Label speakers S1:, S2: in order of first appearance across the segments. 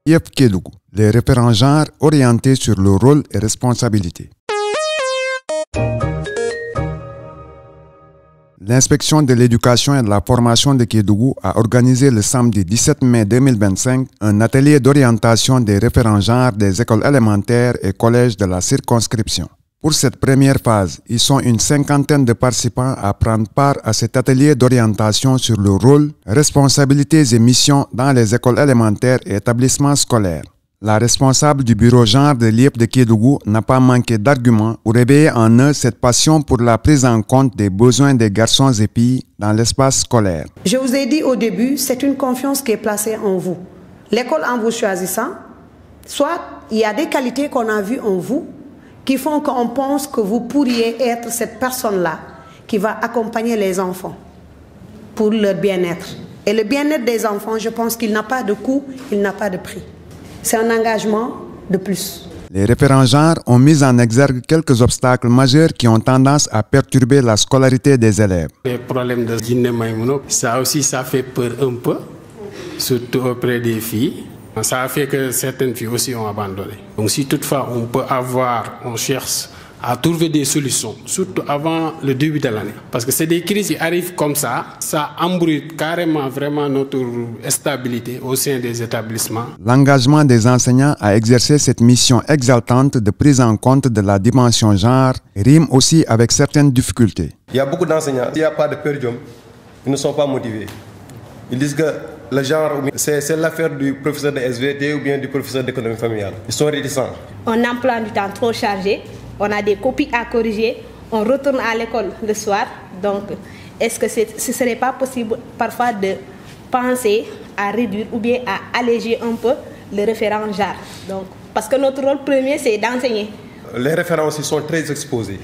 S1: IEF Kédougou, les référents genres orientés sur le rôle et responsabilité. L'inspection de l'éducation et de la formation de Kédougou a organisé le samedi 17 mai 2025 un atelier d'orientation des référents genres des écoles élémentaires et collèges de la circonscription. Pour cette première phase, ils sont une cinquantaine de participants à prendre part à cet atelier d'orientation sur le rôle, responsabilités et missions dans les écoles élémentaires et établissements scolaires. La responsable du bureau genre de l'IEF de Kédougou n'a pas manqué d'arguments pour réveiller en eux cette passion pour la prise en compte des besoins des garçons et filles dans l'espace scolaire.
S2: Je vous ai dit au début, c'est une confiance qui est placée en vous. L'école, en vous choisissant, soit il y a des qualités qu'on a vues en vous qui font qu'on pense que vous pourriez être cette personne-là qui va accompagner les enfants pour leur bien-être. Et le bien-être des enfants, je pense qu'il n'a pas de coût, il n'a pas de prix. C'est un engagement de plus.
S1: Les référents genres ont mis en exergue quelques obstacles majeurs qui ont tendance à perturber la scolarité des élèves.
S3: Les problèmes de Guinée Maïmouno, ça aussi, ça fait peur un peu, surtout auprès des filles. Ça a fait que certaines filles aussi ont abandonné. Donc si toutefois on cherche à trouver des solutions, surtout avant le début de l'année. Parce que c'est des crises qui arrivent comme ça embrouille carrément vraiment notre stabilité au sein des établissements.
S1: L'engagement des enseignants à exercer cette mission exaltante de prise en compte de la dimension genre rime aussi avec certaines difficultés.
S4: Il y a beaucoup d'enseignants, il n'y a pas de péridium, ils ne sont pas motivés. Ils disent que le genre, c'est l'affaire du professeur de SVT ou bien du professeur d'économie familiale. Ils sont réticents.
S5: On a un emploi du temps trop chargé, on a des copies à corriger, on retourne à l'école le soir. Donc, est-ce que ce ne serait pas possible parfois de penser à réduire ou bien à alléger un peu le référent genre? Donc, parce que notre rôle premier, c'est d'enseigner.
S4: Les référents aussi sont très exposés.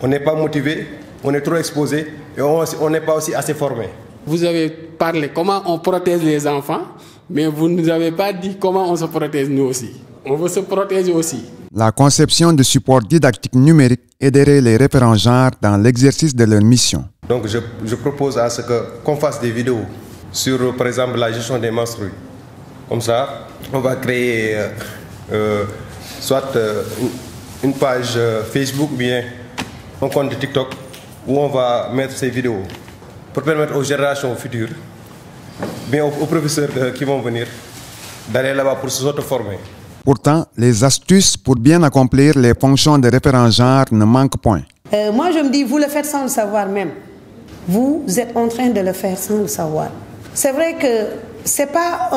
S4: On n'est pas motivé, on est trop exposé et on n'est pas aussi assez formé.
S3: Vous avez parlé comment on protège les enfants, mais vous ne nous avez pas dit comment on se protège nous aussi. On veut se protéger aussi.
S1: La conception de supports didactiques numériques aiderait les référents genres dans l'exercice de leur mission.
S4: Donc je propose à ce qu'on fasse des vidéos sur, par exemple, la gestion des menstrues. Comme ça, on va créer une page Facebook ou bien un compte TikTok où on va mettre ces vidéos pour permettre aux générations futures, bien aux professeurs qui vont venir, d'aller là-bas pour se former.
S1: Pourtant, les astuces pour bien accomplir les fonctions de référent genre ne manquent point.
S2: Moi, je me dis, vous le faites sans le savoir même. Vous êtes en train de le faire sans le savoir. C'est vrai que ce n'est pas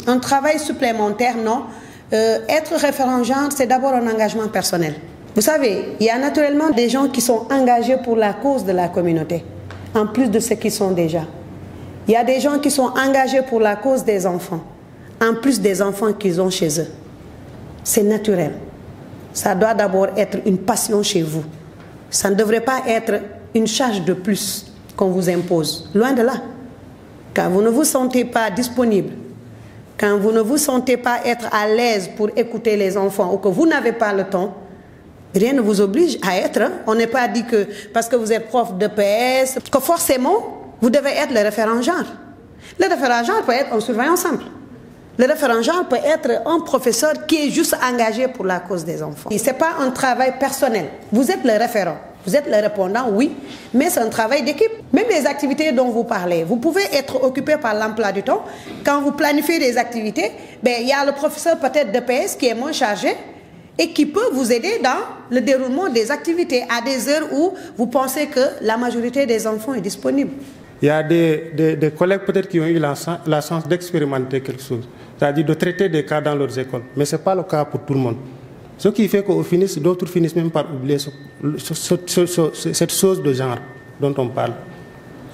S2: un travail supplémentaire, non. Être référent genre, c'est d'abord un engagement personnel. Vous savez, il y a naturellement des gens qui sont engagés pour la cause de la communauté, en plus de ce qu'ils sont déjà. Il y a des gens qui sont engagés pour la cause des enfants, en plus des enfants qu'ils ont chez eux. C'est naturel. Ça doit d'abord être une passion chez vous. Ça ne devrait pas être une charge de plus qu'on vous impose. Loin de là. Quand vous ne vous sentez pas disponible, quand vous ne vous sentez pas être à l'aise pour écouter les enfants ou que vous n'avez pas le temps, rien ne vous oblige à être. On n'est pas dit que parce que vous êtes prof de PS, que forcément, vous devez être le référent genre. Le référent genre peut être un surveillant simple. Le référent genre peut être un professeur qui est juste engagé pour la cause des enfants. Ce n'est pas un travail personnel. Vous êtes le référent, vous êtes le répondant, oui, mais c'est un travail d'équipe. Même les activités dont vous parlez, vous pouvez être occupé par l'emploi du temps. Quand vous planifiez des activités, il y a le professeur peut-être de PS qui est moins chargé et qui peut vous aider dans le déroulement des activités à des heures où vous pensez que la majorité des enfants est disponible.
S6: Il y a des collègues peut-être qui ont eu la chance d'expérimenter quelque chose, c'est-à-dire de traiter des cas dans leurs écoles. Mais ce n'est pas le cas pour tout le monde. Ce qui fait qu'au final, d'autres finissent même par oublier cette chose de genre dont on parle.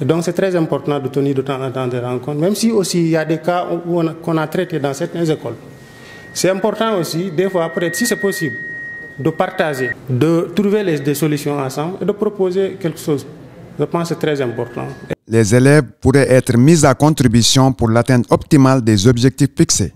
S6: Et donc c'est très important de tenir de temps en temps des rencontres, même si aussi il y a des cas qu'on a traités dans certaines écoles. C'est important aussi, des fois, peut-être si c'est possible, de partager, de trouver des solutions ensemble et de proposer quelque chose. Je pense que c'est très important.
S1: Les élèves pourraient être mis à contribution pour l'atteinte optimale des objectifs fixés.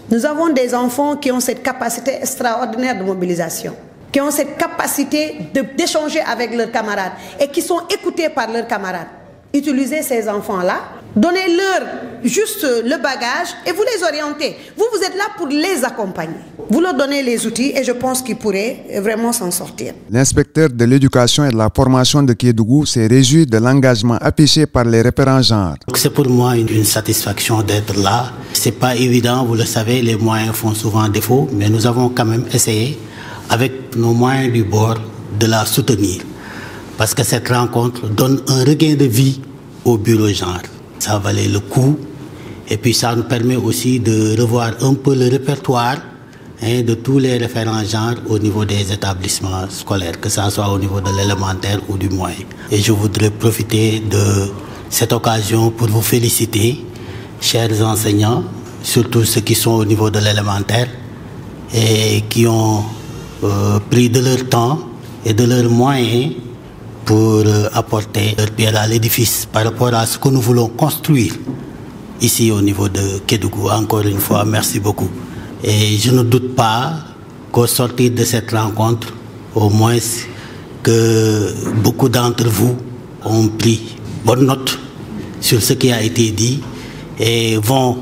S2: Nous avons des enfants qui ont cette capacité extraordinaire de mobilisation, qui ont cette capacité d'échanger avec leurs camarades et qui sont écoutés par leurs camarades. Utilisez ces enfants-là Donnez-leur juste le bagage et vous les orientez. Vous, vous êtes là pour les accompagner. Vous leur donnez les outils et je pense qu'ils pourraient vraiment s'en sortir.
S1: L'inspecteur de l'éducation et de la formation de Kédougou s'est réjoui de l'engagement affiché par les référents genre.
S7: C'est pour moi une satisfaction d'être là. C'est pas évident, vous le savez, les moyens font souvent défaut, mais nous avons quand même essayé, avec nos moyens du bord, de la soutenir. Parce que cette rencontre donne un regain de vie au bureau genre. Ça valait le coup et puis ça nous permet aussi de revoir un peu le répertoire de tous les référents genre au niveau des établissements scolaires, que ce soit au niveau de l'élémentaire ou du moyen. Et je voudrais profiter de cette occasion pour vous féliciter, chers enseignants, surtout ceux qui sont au niveau de l'élémentaire et qui ont pris de leur temps et de leurs moyens pour apporter leur pierre à l'édifice par rapport à ce que nous voulons construire ici au niveau de Kédougou. Encore une fois, merci beaucoup. Et je ne doute pas qu'au sortir de cette rencontre, au moins que beaucoup d'entre vous ont pris bonne note sur ce qui a été dit et vont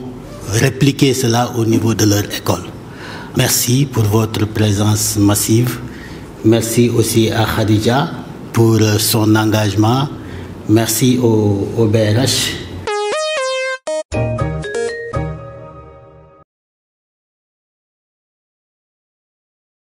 S7: répliquer cela au niveau de leur école. Merci pour votre présence massive. Merci aussi à Khadija pour son engagement. Merci au BRH